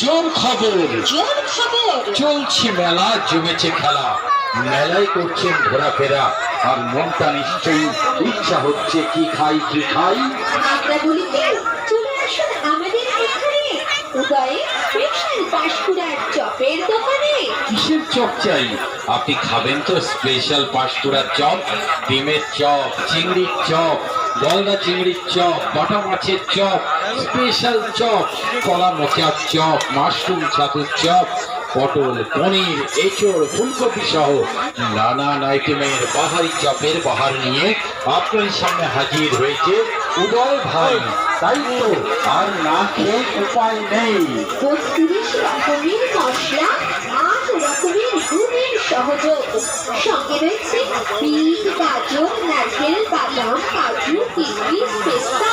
জোর খবর চলছে মেলা, জমেছে খেলা, মেলায় করছেন ঘোরাফেরা, আর মনটা নিশ্চয়ই ইচ্ছা হচ্ছে কি খাই কি খাই। আমরা বলি কি, চলে আসুন আমাদের এখানে উদয়ে স্পেশাল পাঁশকুড়ার চপের দোকানে। কিসের চপ চাই? আপনি খাবেন তো স্পেশাল পাঁশকুড়ার চপ, ডিমের চপ, চিংড়ির চপ, গলদা চিংড়ির চপ, বাটা মাছের চপ, স্পেশাল চপ, কলা মোচার চপ, মাশরুম ছাতুর চপ, পটল, পনির, এঁচড়, ফুলকপি সহ নানান আইটেমের বাহারি চপের বাহার নিয়ে আপনার সামনে হাজির হয়েছে উদয় ভাই। তাই তো আর না খেয়ে উপায় নেই। 32 রকমের মশলা, 8 রকমের গুণের সহযোগ, সঙ্গে রয়েছে বিট, গাজর, নারকেল, বাদাম, কাজু, কিশমিশ, পেস্তা